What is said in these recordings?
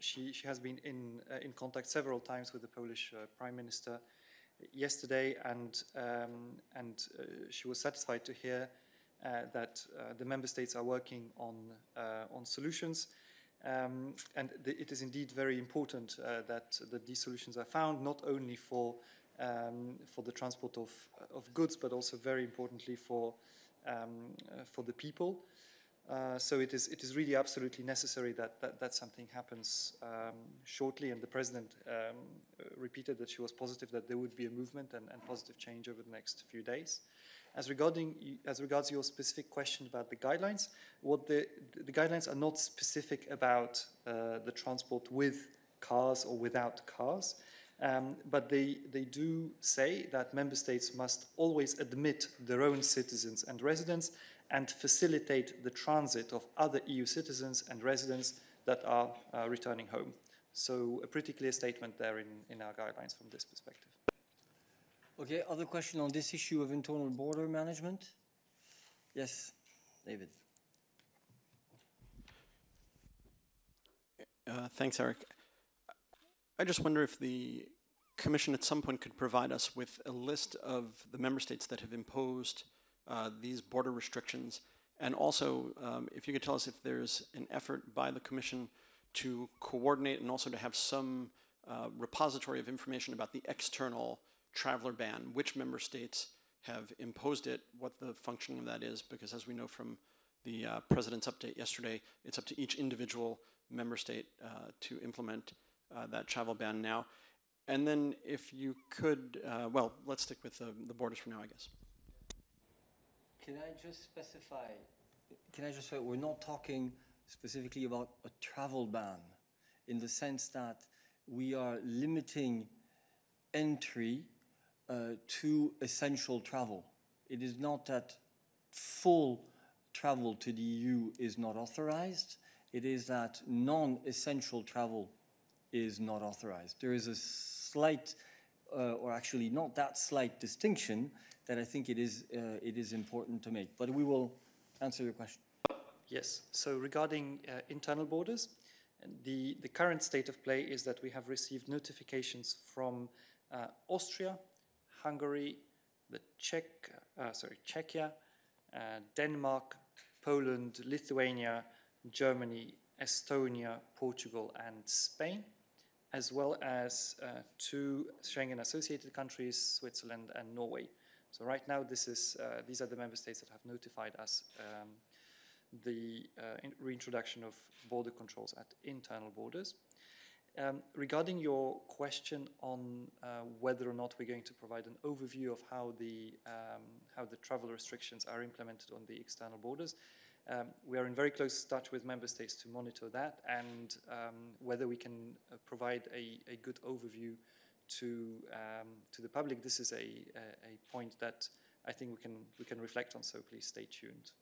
she has been in contact several times with the Polish Prime Minister yesterday, and she was satisfied to hear that the member states are working on solutions, and it is indeed very important that these solutions are found, not only for the transport of goods, but also very importantly for the people. So it is really absolutely necessary that something happens shortly, and the President repeated that she was positive that there would be a movement and positive change over the next few days. As regards your specific question about the guidelines, the guidelines are not specific about the transport with cars or without cars, but they do say that member states must always admit their own citizens and residents and facilitate the transit of other EU citizens and residents that are returning home. So a pretty clear statement there in our guidelines from this perspective. Okay, other question on this issue of internal border management? Yes, David. Thanks, Eric. I just wonder if the Commission at some point could provide us with a list of the member states that have imposed these border restrictions, and also if you could tell us if there's an effort by the Commission to coordinate and also to have some repository of information about the external traveler ban, which member states have imposed it, what the functioning of that is, because as we know from the President's update yesterday, it's up to each individual member state to implement that travel ban now. And then if you could, well, let's stick with the borders for now, I guess. Can I just say we're not talking specifically about a travel ban in the sense that we are limiting entry to essential travel. It is not that full travel to the EU is not authorized. It is that non-essential travel is not authorized. There is a slight, or actually not that slight distinction that I think it is important to make. But we will answer your question. Yes, so regarding internal borders, the current state of play is that we have received notifications from Austria, Hungary, Czechia, Denmark, Poland, Lithuania, Germany, Estonia, Portugal, and Spain, as well as 2 Schengen associated countries, Switzerland and Norway. So right now, these are the member states that have notified us the reintroduction of border controls at internal borders. Regarding your question on whether or not we're going to provide an overview of how the travel restrictions are implemented on the external borders, we are in very close touch with member states to monitor that, and whether we can provide a good overview to the public. This is a point that I think we can reflect on. So please stay tuned.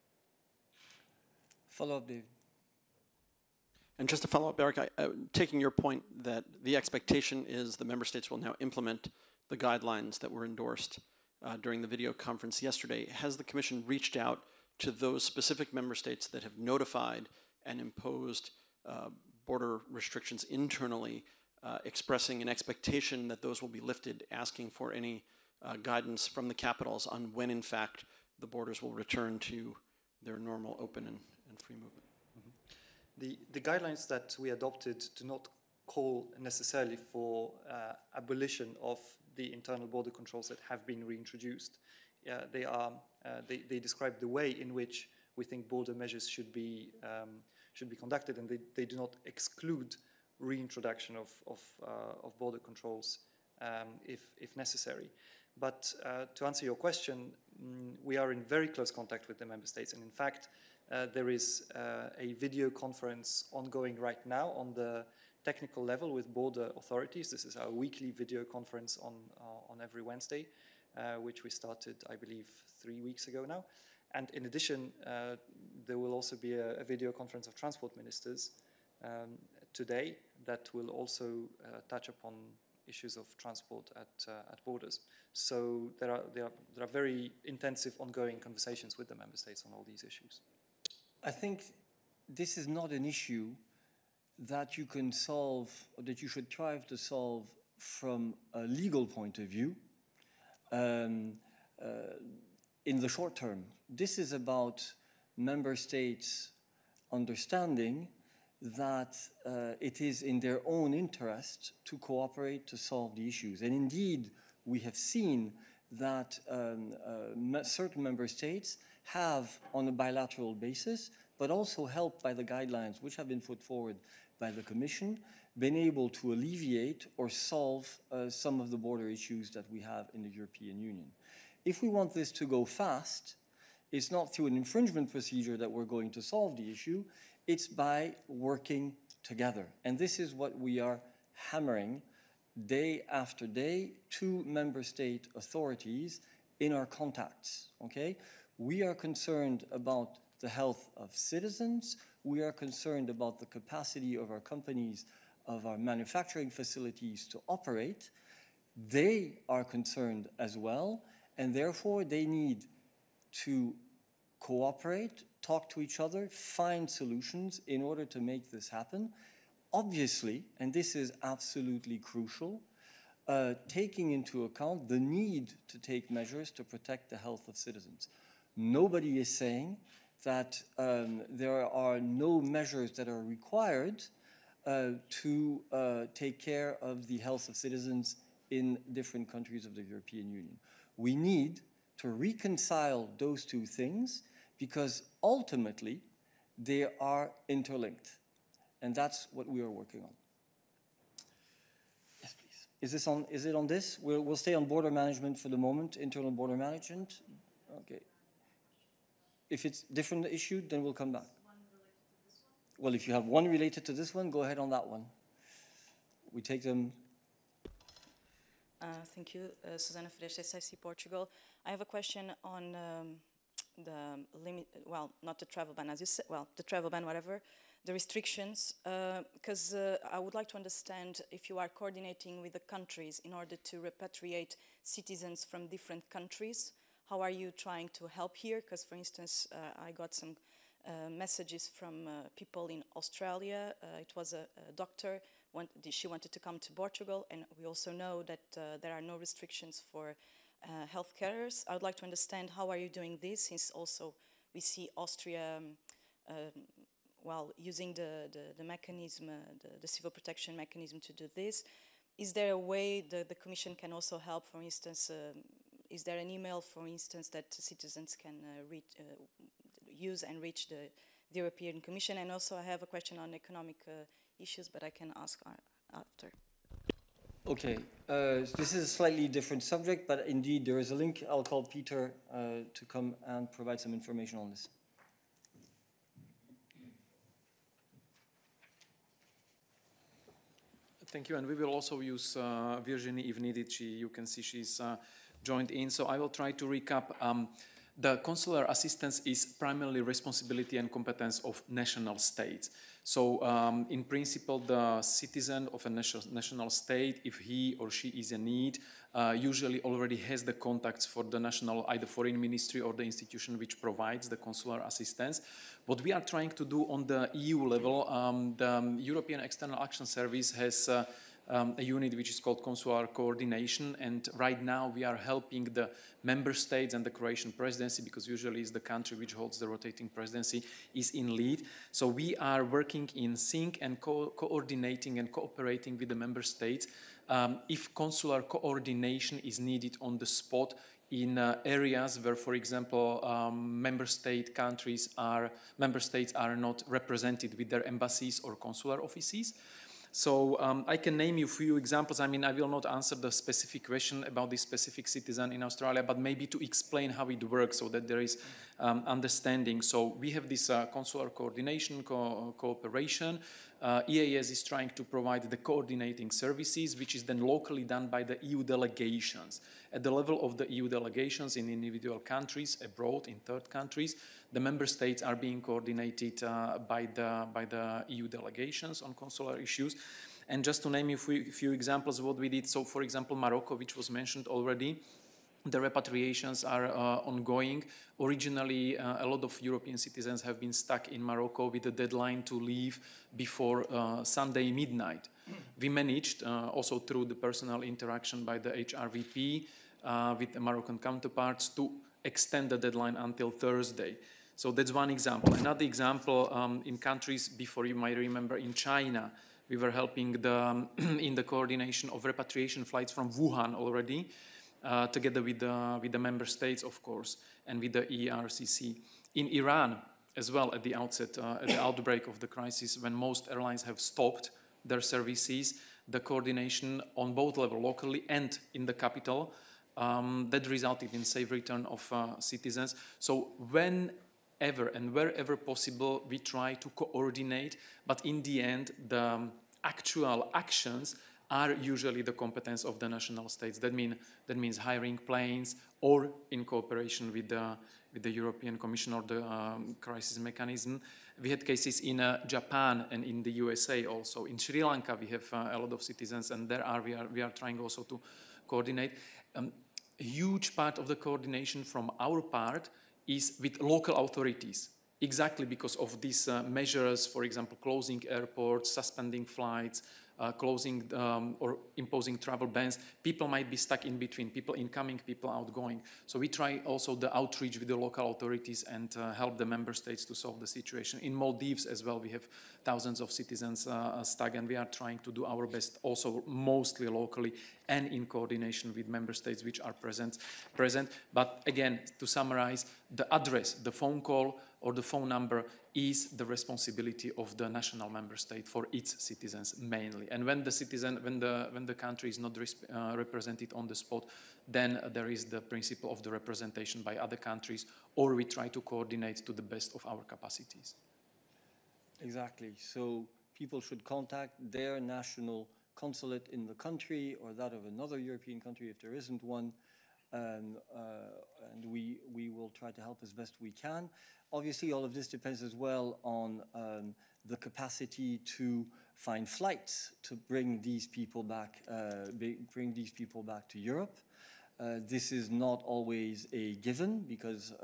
Follow up, David. And just to follow up, Eric, taking your point that the expectation is the member states will now implement the guidelines that were endorsed during the video conference yesterday, has the Commission reached out to those specific member states that have notified and imposed border restrictions internally, expressing an expectation that those will be lifted, asking for any guidance from the capitals on when, in fact, the borders will return to their normal open and free movement? The guidelines that we adopted do not call necessarily for abolition of the internal border controls that have been reintroduced. They describe the way in which we think border measures should be conducted, and they do not exclude reintroduction of border controls if necessary. But to answer your question, we are in very close contact with the member states, and in fact, there is a video conference ongoing right now on the technical level with border authorities. This is our weekly video conference on every Wednesday, which we started, I believe, 3 weeks ago now. And in addition, there will also be a video conference of transport ministers today that will also touch upon issues of transport at borders. So there are very intensive ongoing conversations with the member states on all these issues. I think this is not an issue that you can solve, or that you should try to solve from a legal point of view in the short term. This is about member states understanding that it is in their own interest to cooperate to solve the issues. And indeed, we have seen that certain member states have, on a bilateral basis, but also helped by the guidelines which have been put forward by the Commission, been able to alleviate or solve some of the border issues that we have in the European Union. If we want this to go fast, it's not through an infringement procedure that we're going to solve the issue, it's by working together. And this is what we are hammering day after day to member state authorities in our contacts, okay? We are concerned about the health of citizens. We are concerned about the capacity of our companies, of our manufacturing facilities to operate. They are concerned as well, and therefore they need to cooperate, talk to each other, find solutions in order to make this happen. Obviously, and this is absolutely crucial, taking into account the need to take measures to protect the health of citizens. Nobody is saying that there are no measures that are required to take care of the health of citizens in different countries of the European Union. We need to reconcile those two things because ultimately they are interlinked. And that's what we are working on. Yes, please. Is it on this? We'll stay on border management for the moment, internal border management. Okay. If it's a different issue, then we'll come back. Well, if you have one related to this one, go ahead on that one. We take them. Thank you, Susana Freire, SIC Portugal. I have a question on the limit, well, not the travel ban, as you said, well, the travel ban, whatever, the restrictions, because I would like to understand if you are coordinating with the countries in order to repatriate citizens from different countries. How are you trying to help here? Because, for instance, I got some messages from people in Australia. It was a doctor. She wanted to come to Portugal, and we also know that there are no restrictions for health carers. I would like to understand how are you doing this, since also we see Austria, well, using the mechanism, the civil protection mechanism to do this. Is there a way the Commission can also help? For instance, is there an email, for instance, that citizens can use and reach the European Commission? And also I have a question on economic issues, but I can ask after. Okay, this is a slightly different subject, but indeed there is a link. I'll call Peter to come and provide some information on this. Thank you, and we will also use Virginie if needed. You can see she's joined in, so I will try to recap. The consular assistance is primarily responsibility and competence of national states. So in principle, the citizen of a national state, if he or she is in need, usually already has the contacts for the national, either foreign ministry or the institution which provides the consular assistance. What we are trying to do on the EU level, the European External Action Service has a unit which is called Consular Coordination, and right now we are helping the member states and the Croatian presidency, because usually it's the country which holds the rotating presidency, is in lead. So we are working in sync and coordinating and cooperating with the member states if consular coordination is needed on the spot in areas where, for example, member states are not represented with their embassies or consular offices. So I can name you a few examples. I mean, I will not answer the specific question about this specific citizen in Australia, but maybe to explain how it works so that there is understanding. So we have this consular coordination, cooperation. EAS is trying to provide the coordinating services, which is then locally done by the EU delegations. At the level of the EU delegations in individual countries, abroad, in third countries, the member states are being coordinated by the EU delegations on consular issues. And just to name you a few examples of what we did, so for example, Morocco, which was mentioned already, The repatriations are ongoing. Originally, a lot of European citizens have been stuck in Morocco with a deadline to leave before Sunday midnight. We managed, also through the personal interaction by the HRVP with the Moroccan counterparts, to extend the deadline until Thursday. So that's one example. Another example, in countries, before you might remember, in China, we were helping in the coordination of repatriation flights from Wuhan already, together with the member states, of course, and with the ERCC. In Iran, as well, at the outset, at the outbreak of the crisis, when most airlines have stopped their services, the coordination on both levels, locally and in the capital, that resulted in safe return of citizens. So whenever and wherever possible, we try to coordinate, but in the end, the actual actions are usually the competence of the national states. That means hiring planes, or in cooperation with the European Commission or the crisis mechanism. We had cases in Japan and in the USA also. In Sri Lanka, we have a lot of citizens, and there we are trying also to coordinate. A huge part of the coordination from our part is with local authorities, exactly because of these measures, for example, closing airports, suspending flights, closing or imposing travel bans. People might be stuck in between, people incoming, people outgoing. So we try also the outreach with the local authorities and help the member states to solve the situation. In Maldives as well, we have thousands of citizens stuck, and we are trying to do our best also mostly locally and in coordination with member states which are present. But again, to summarize, the address, the phone call or the phone number is the responsibility of the national member state for its citizens mainly. And when the country is not represented on the spot, then there is the principle of the representation by other countries, or we try to coordinate to the best of our capacities. Exactly. So people should contact their national consulate in the country or that of another European country if there isn't one, and we will try to help as best we can. Obviously, all of this depends as well on the capacity to find flights to bring these people back, to Europe. This is not always a given because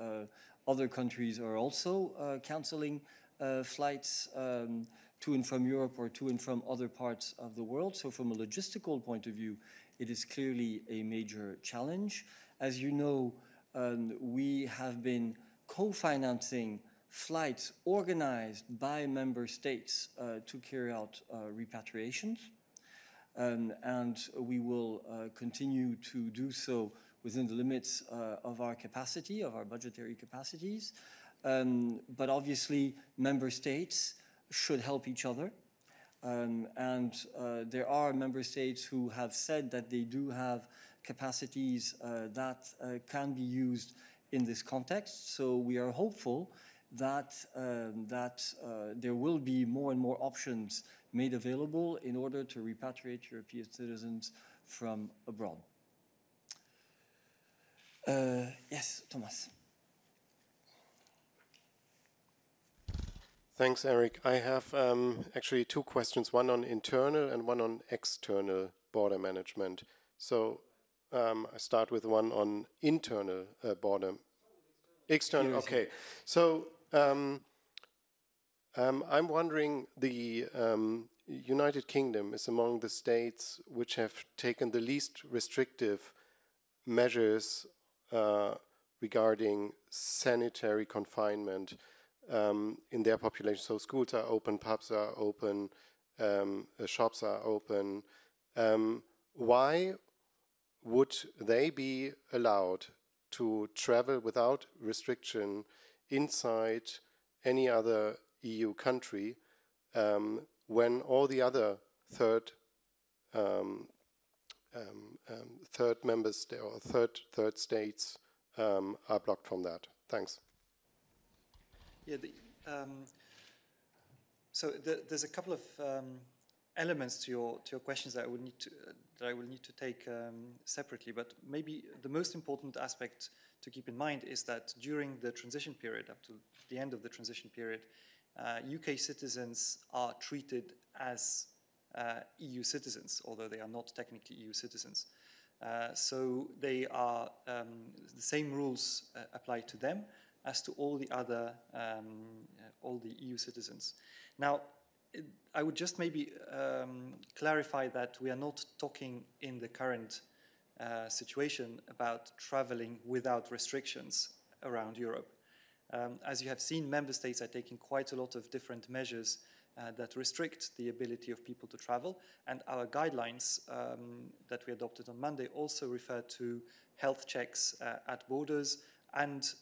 other countries are also canceling flights to and from Europe or to and from other parts of the world. So from a logistical point of view, it is clearly a major challenge. As you know, we have been co-financing flights organized by member states to carry out repatriations. And we will continue to do so within the limits of our capacity, of our budgetary capacities. But obviously, member states should help each other. And there are member states who have said that they do have capacities that can be used in this context. So we are hopeful that, there will be more and more options made available in order to repatriate European citizens from abroad. Yes, Thomas. Thanks, Eric. I have actually two questions, one on internal and one on external border management. So I start with one on internal border. External, okay. So I'm wondering, the United Kingdom is among the states which have taken the least restrictive measures regarding sanitary confinement in their population. So schools are open, pubs are open, shops are open. Why would they be allowed to travel without restriction inside any other EU country when all the other third members or third states are blocked from that? Thanks. Yeah, so there's a couple of elements to your questions that I will need to take separately. But maybe the most important aspect to keep in mind is that during the transition period, up to the end of the transition period, UK citizens are treated as EU citizens, although they are not technically EU citizens. So they are, the same rules apply to them as to all the other, all the EU citizens. Now, I would just maybe clarify that we are not talking in the current situation about traveling without restrictions around Europe. As you have seen, member states are taking quite a lot of different measures that restrict the ability of people to travel, and our guidelines that we adopted on Monday also refer to health checks at borders and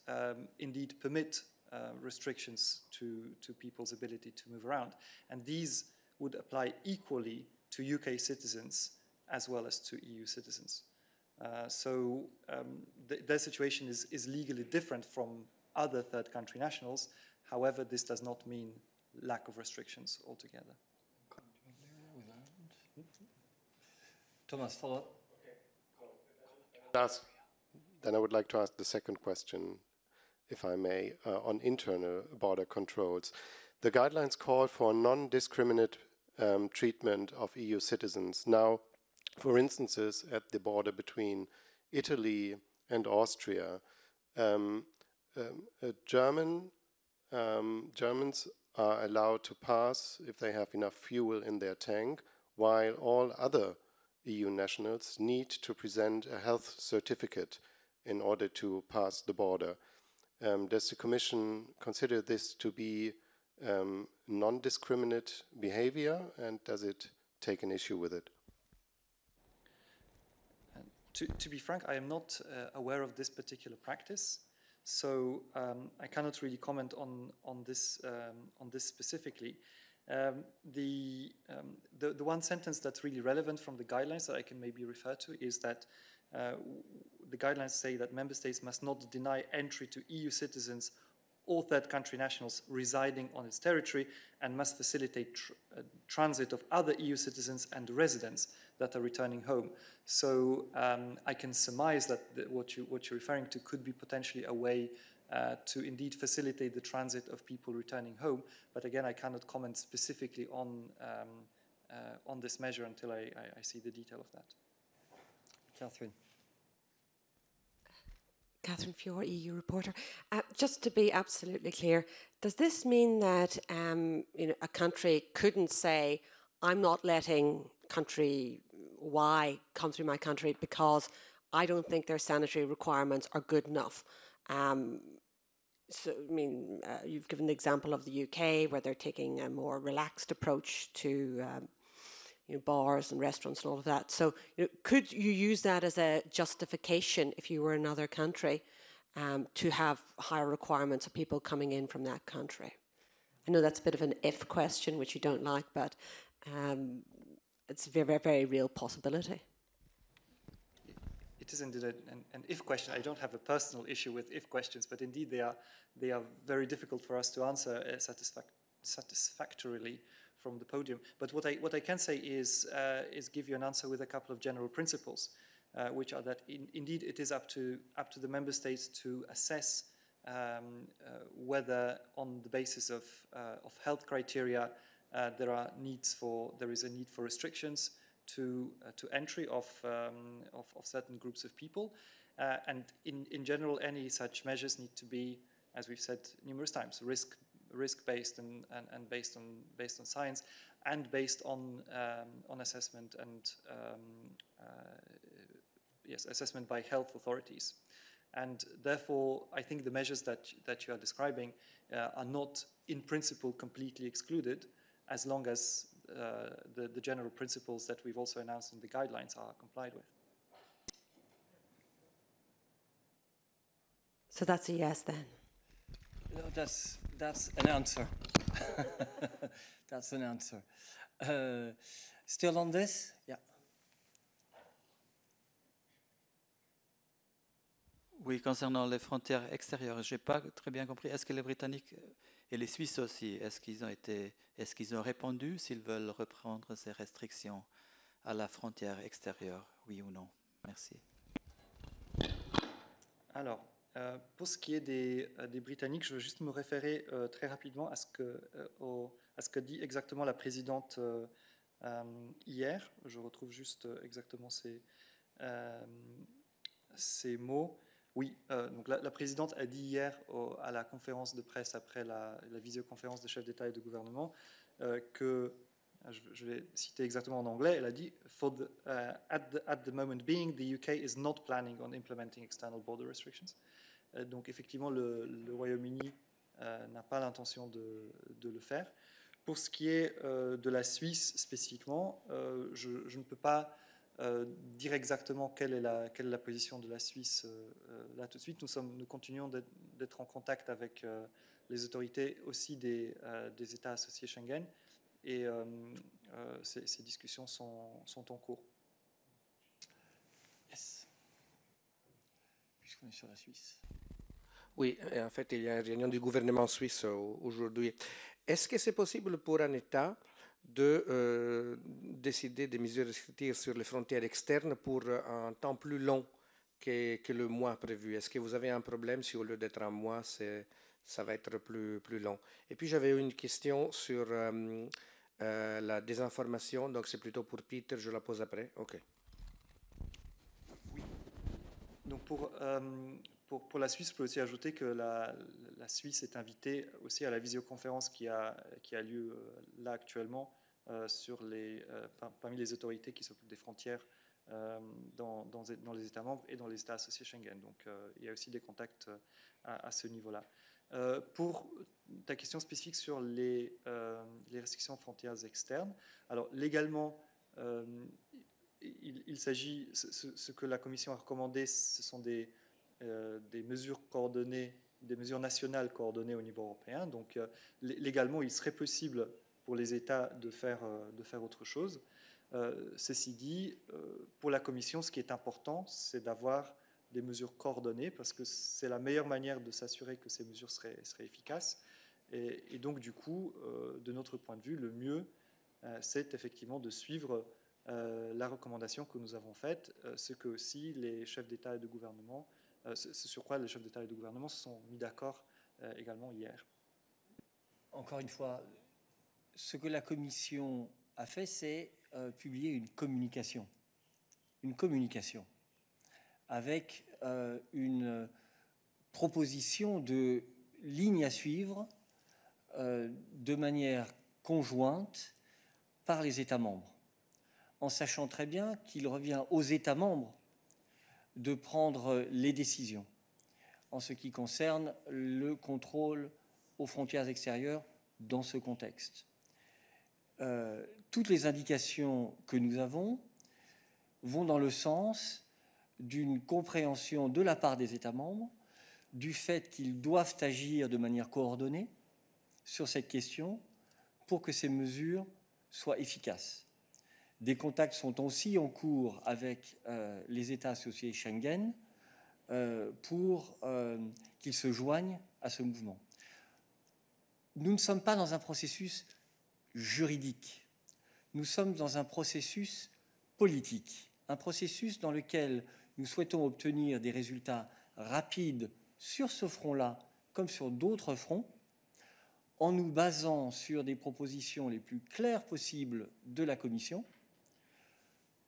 indeed permit restrictions to people's ability to move around. And these would apply equally to UK citizens as well as to EU citizens. So their situation is legally different from other third country nationals. However, this does not mean lack of restrictions altogether. Thomas, follow up. Then I would like to ask the second question, if I may, on internal border controls. The guidelines call for non-discriminate treatment of EU citizens. Now, for instances, at the border between Italy and Austria, Germans are allowed to pass if they have enough fuel in their tank, while all other EU nationals need to present a health certificate in order to pass the border. Does the Commission consider this to be non-discriminate behavior, and does it take an issue with it? To be frank, I am not aware of this particular practice, so I cannot really comment on this specifically. The one sentence that's really relevant from the guidelines that I can maybe refer to is that the guidelines say that member states must not deny entry to EU citizens or third country nationals residing on its territory, and must facilitate transit of other EU citizens and residents that are returning home. So I can surmise that what you're referring to could be potentially a way to indeed facilitate the transit of people returning home. But again, I cannot comment specifically on this measure until I see the detail of that. Catherine. Catherine Fiore, EU reporter. Just to be absolutely clear, does this mean that a country couldn't say, I'm not letting country Y come through my country because I don't think their sanitary requirements are good enough? So, I mean, you've given the example of the UK, where they're taking a more relaxed approach to bars and restaurants and all of that. So could you use that as a justification if you were another country to have higher requirements of people coming in from that country? I know that's a bit of an if question, which you don't like, but it's a very, very real possibility. It is indeed an if question. I don't have a personal issue with if questions, but indeed they are very difficult for us to answer satisfactorily from the podium. But what I can say is give you an answer with a couple of general principles, which are that indeed it is up to the member states to assess whether, on the basis of health criteria, there is a need for restrictions to entry of certain groups of people, and in general, any such measures need to be, as we've said numerous times, risk-based and based on science, and based on assessment and assessment by health authorities. And therefore, I think the measures that you are describing are not, in principle, completely excluded, as long as the general principles that we've also announced in the guidelines are complied with. So that's a yes then? No, that's an answer. That's an answer. Still on this? Yeah. Oui, concernant les frontières extérieures, je n'ai pas très bien compris. Est-ce que les Britanniques et les Suisses aussi, est-ce qu'ils ont répondu s'ils veulent reprendre ces restrictions à la frontière extérieure, oui ou non? Merci. Alors, pour ce qui est des Britanniques, je veux juste me référer très rapidement à ce que dit exactement la présidente hier. Je retrouve juste exactement ces mots. Oui, donc la présidente a dit hier à la conférence de presse après la visioconférence des chefs d'État et de gouvernement que, je vais citer exactement en anglais, elle a dit at the moment being, the UK is not planning on implementing external border restrictions. Donc effectivement, le Royaume-Uni n'a pas l'intention de le faire. Pour ce qui est de la Suisse spécifiquement, je ne peux pas dire exactement quelle est la position de la Suisse là tout de suite. Nous continuons d'être en contact avec les autorités aussi des États associés Schengen et ces discussions sont en cours. Yes. Puisqu'on est sur la Suisse. Oui, en fait, il y a une réunion du gouvernement suisse aujourd'hui. Est-ce que c'est possible pour un État de décider des mesures restrictives sur les frontières externes pour un temps plus long que le mois prévu? Est-ce que vous avez un problème si au lieu d'être un mois, ça va être plus long? Et puis j'avais une question sur la désinformation, donc c'est plutôt pour Peter, je la pose après. Ok. Oui. Donc pour la Suisse, je peux aussi ajouter que la Suisse est invitée aussi à la visioconférence qui a lieu là actuellement parmi les autorités qui s'occupent des frontières dans les États membres et dans les États associés Schengen. Donc il y a aussi des contacts à ce niveau-là. Pour ta question spécifique sur les restrictions aux frontières externes, alors légalement, il s'agit, ce que la Commission a recommandé, ce sont des mesures coordonnées, des mesures nationales coordonnées au niveau européen. Donc légalement, il serait possible pour les États de faire autre chose. Ceci dit, pour la Commission, ce qui est important, c'est d'avoir des mesures coordonnées parce que c'est la meilleure manière de s'assurer que ces mesures seraient efficaces. Et donc, du coup, de notre point de vue, le mieux, c'est effectivement de suivre la recommandation que nous avons faite, ce que aussi les chefs d'État et de gouvernement, ce sur quoi les chefs d'État et de gouvernement se sont mis d'accord également hier. Encore une fois, ce que la Commission a fait, c'est publier une communication avec une proposition de ligne à suivre de manière conjointe par les États membres, en sachant très bien qu'il revient aux États membres de prendre les décisions en ce qui concerne le contrôle aux frontières extérieures dans ce contexte. Toutes les indications que nous avons vont dans le sens d'une compréhension de la part des États membres du fait qu'ils doivent agir de manière coordonnée sur cette question pour que ces mesures soient efficaces. Des contacts sont aussi en cours avec les États associés Schengen pour qu'ils se joignent à ce mouvement. Nous ne sommes pas dans un processus juridique, nous sommes dans un processus politique, un processus dans lequel nous souhaitons obtenir des résultats rapides sur ce front-là comme sur d'autres fronts, en nous basant sur des propositions les plus claires possibles de la Commission,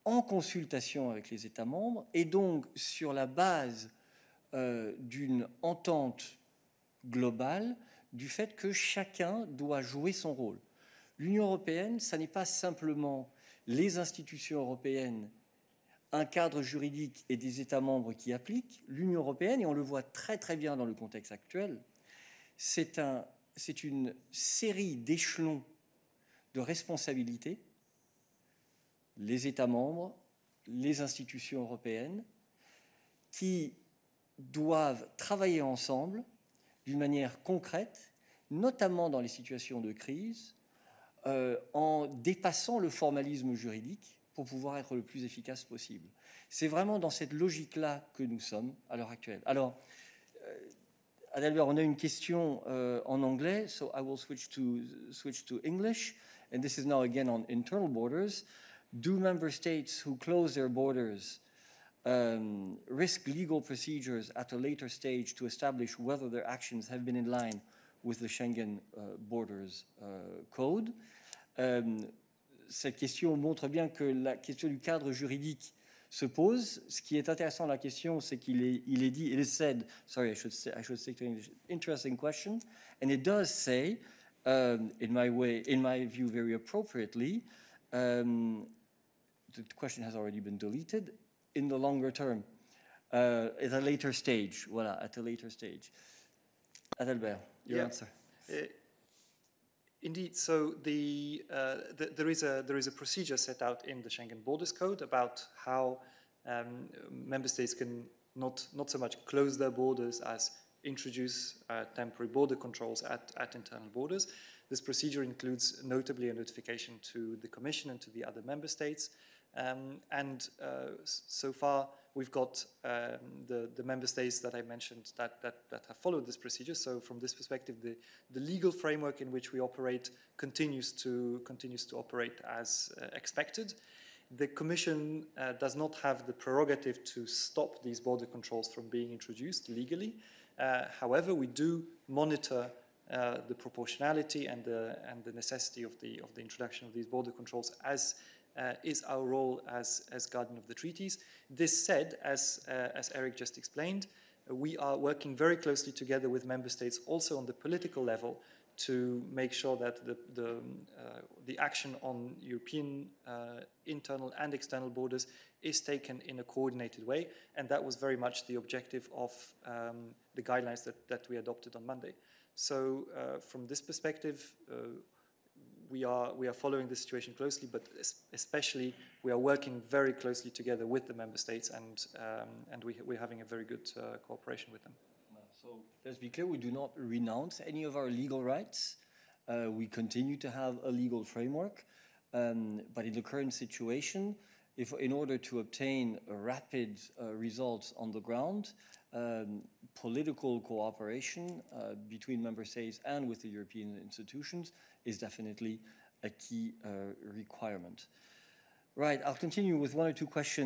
en consultation avec les États membres, et donc sur la base d'une entente globale du fait que chacun doit jouer son rôle. L'Union européenne, ça n'est pas simplement les institutions européennes, un cadre juridique et des États membres qui appliquent. L'Union européenne, et on le voit très très bien dans le contexte actuel, c'est une série d'échelons de responsabilités, les États membres, les institutions européennes, qui doivent travailler ensemble d'une manière concrète, notamment dans les situations de crise, en dépassant le formalisme juridique pour pouvoir être le plus efficace possible. C'est vraiment dans cette logique-là que nous sommes à l'heure actuelle. Alors, Adalbert, on a une question en anglais, so I will switch to English, and this is now again on internal borders. Do member states who close their borders risk legal procedures at a later stage to establish whether their actions have been in line with the Schengen Borders Code? Cette question montre bien que la question du cadre juridique se pose. Ce qui est intéressant dans la question, c'est qu'il est dit, it is said, sorry, I should stick to English, interesting question, and it does say, in my view, very appropriately, the question has already been deleted, in the longer term, at a later stage, voilà, at a later stage. Adalbert, your answer. Indeed, so there is a procedure set out in the Schengen Borders Code about how member states can not so much close their borders as introduce temporary border controls at internal borders. This procedure includes notably a notification to the Commission and to the other member states. So far, we've got the member states that I mentioned that have followed this procedure. So from this perspective, the legal framework in which we operate continues to operate as expected. The Commission does not have the prerogative to stop these border controls from being introduced legally. However, we do monitor the proportionality and the necessity of the introduction of these border controls as is our role as guardian of the treaties. This said, as Eric just explained, we are working very closely together with member states also on the political level to make sure that the action on European internal and external borders is taken in a coordinated way, and that was very much the objective of the guidelines that we adopted on Monday. So from this perspective, we are following the situation closely, but especially we are working very closely together with the member states, and we're having a very good cooperation with them. So let's be clear, we do not renounce any of our legal rights. We continue to have a legal framework, but in the current situation, in order to obtain rapid results on the ground, political cooperation between member states and with the European institutions is definitely a key requirement. Right, I'll continue with one or two questions